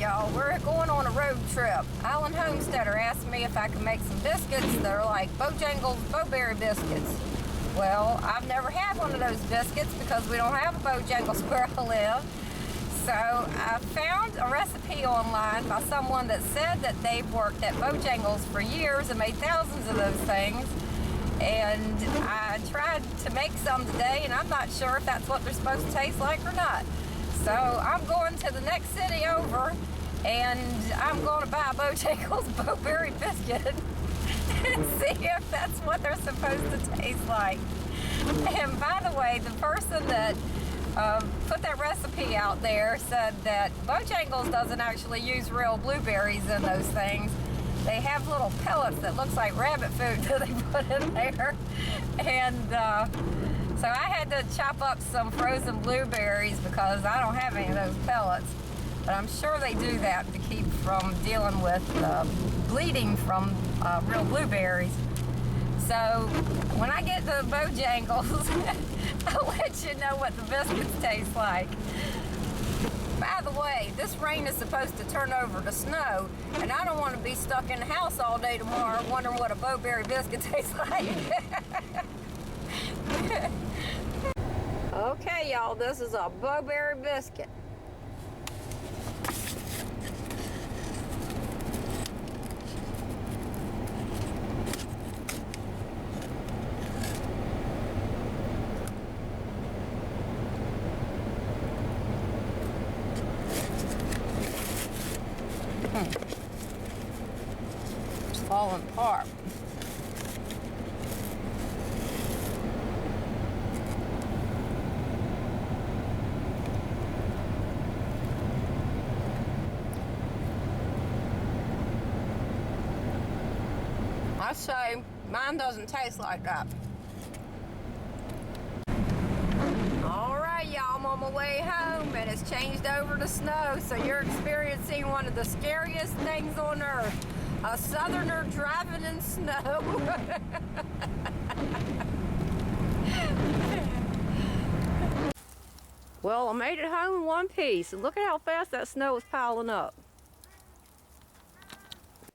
y'all, we're going on a road trip. Islandhomesteader asked me if I could make some biscuits that are like Bojangles Bo Berry Biscuits. Well, I've never had one of those biscuits because we don't have a Bojangles where I live. So I found a recipe online by someone that said that they've worked at Bojangles for years and made thousands of those things. And I tried to make some today, and I'm not sure if that's what they're supposed to taste like or not. So I'm going to the next city over, and I'm going to buy a Bojangles Bo Berry Biscuit and see if that's what they're supposed to taste like. And by the way, the person that put that recipe out there said that Bojangles doesn't actually use real blueberries in those things. They have little pellets that looks like rabbit food that they put in there. And so I had to chop up some frozen blueberries because I don't have any of those pellets. But I'm sure they do that to keep from dealing with bleeding from real blueberries. So when I get to Bojangles, I'll let you know what the biscuits taste like. By the way, this rain is supposed to turn over to snow, and I don't want to be stuck in the house all day tomorrow wondering what a Bo Berry biscuit tastes like. Okay, y'all, this is a Bo Berry biscuit. It's falling apart. I say mine doesn't taste like that. Alright, y'all, I'm on my way home and it's changed over to snow, so you're experiencing one of the scariest things on earth. A southerner driving in snow. Well, I made it home in one piece, and look at how fast that snow is piling up.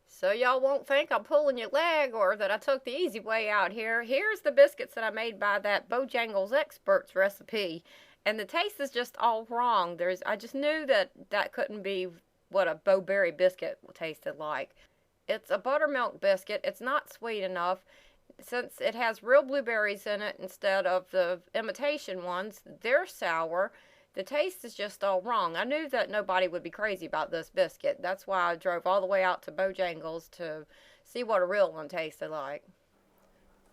So y'all won't think I'm pulling your leg or that I took the easy way out here. Here's the biscuits that I made by that Bojangles Experts recipe. And the taste is just all wrong. I just knew that that couldn't be what a Bo Berry biscuit tasted like. It's a buttermilk biscuit. It's not sweet enough. Since it has real blueberries in it instead of the imitation ones, they're sour. The taste is just all wrong. I knew that nobody would be crazy about this biscuit. That's why I drove all the way out to Bojangles to see what a real one tasted like.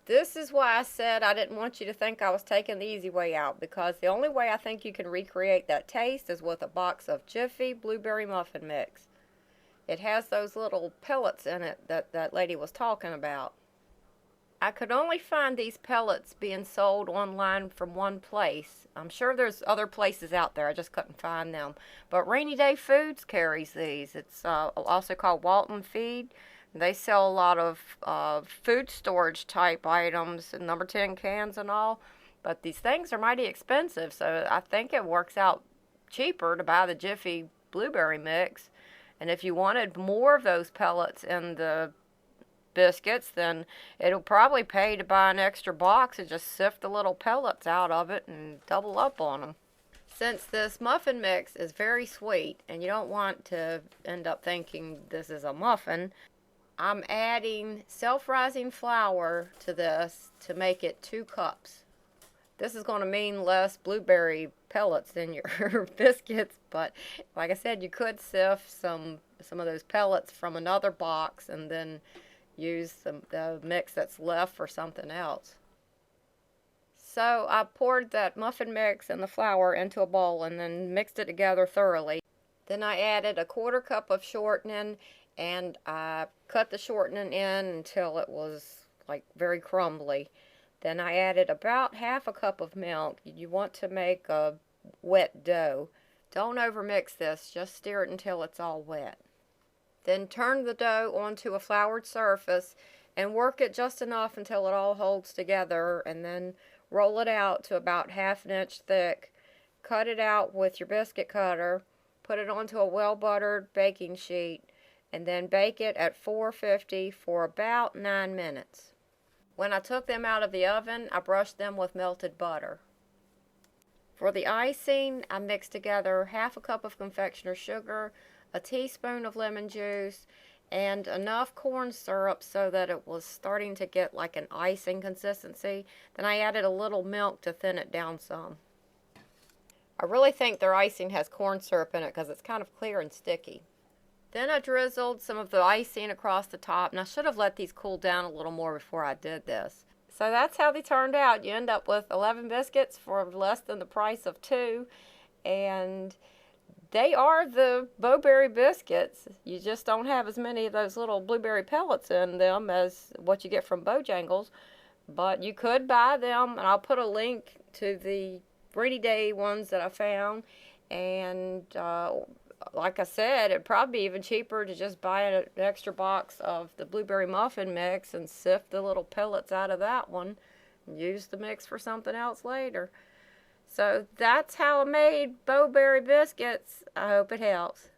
This is why I said I didn't want you to think I was taking the easy way out, because the only way I think you can recreate that taste is with a box of Jiffy blueberry muffin mix. It has those little pellets in it that that lady was talking about. I could only find these pellets being sold online from one place. I'm sure there's other places out there, I just couldn't find them. But Rainy Day Foods carries these. It's also called Walton Feed. They sell a lot of food storage type items, number 10 cans and all. But these things are mighty expensive, so I think it works out cheaper to buy the Jiffy blueberry mix. And if you wanted more of those pellets in the biscuits, then it'll probably pay to buy an extra box and just sift the little pellets out of it and double up on them. Since this muffin mix is very sweet and you don't want to end up thinking this is a muffin, I'm adding self-rising flour to this to make it 2 cups. This is going to mean less blueberry pellets in your biscuits, but like I said, you could sift some of those pellets from another box and then use the mix that's left for something else. So I poured that muffin mix and the flour into a bowl and then mixed it together thoroughly. Then I added a 1/4 cup of shortening, and I cut the shortening in until it was like very crumbly. Then I added about 1/2 cup of milk. You want to make a wet dough. Don't overmix this, just stir it until it's all wet. Then turn the dough onto a floured surface and work it just enough until it all holds together, and then roll it out to about 1/2 inch thick. Cut it out with your biscuit cutter, put it onto a well-buttered baking sheet, and then bake it at 450 for about 9 minutes. When I took them out of the oven, I brushed them with melted butter. For the icing, I mixed together half a cup of confectioner's sugar, a teaspoon of lemon juice, and enough corn syrup so that it was starting to get like an icing consistency. Then I added a little milk to thin it down some. I really think their icing has corn syrup in it because it's kind of clear and sticky. Then I drizzled some of the icing across the top, and I should have let these cool down a little more before I did this. So that's how they turned out. You end up with 11 biscuits for less than the price of 2, and they are the Bo Berry biscuits. You just don't have as many of those little blueberry pellets in them as what you get from Bojangles, but you could buy them, and I'll put a link to the rainy day ones that I found. And like I said, it'd probably be even cheaper to just buy an extra box of the blueberry muffin mix and sift the little pellets out of that one and use the mix for something else later. So that's how I made Bo Berry biscuits. I hope it helps.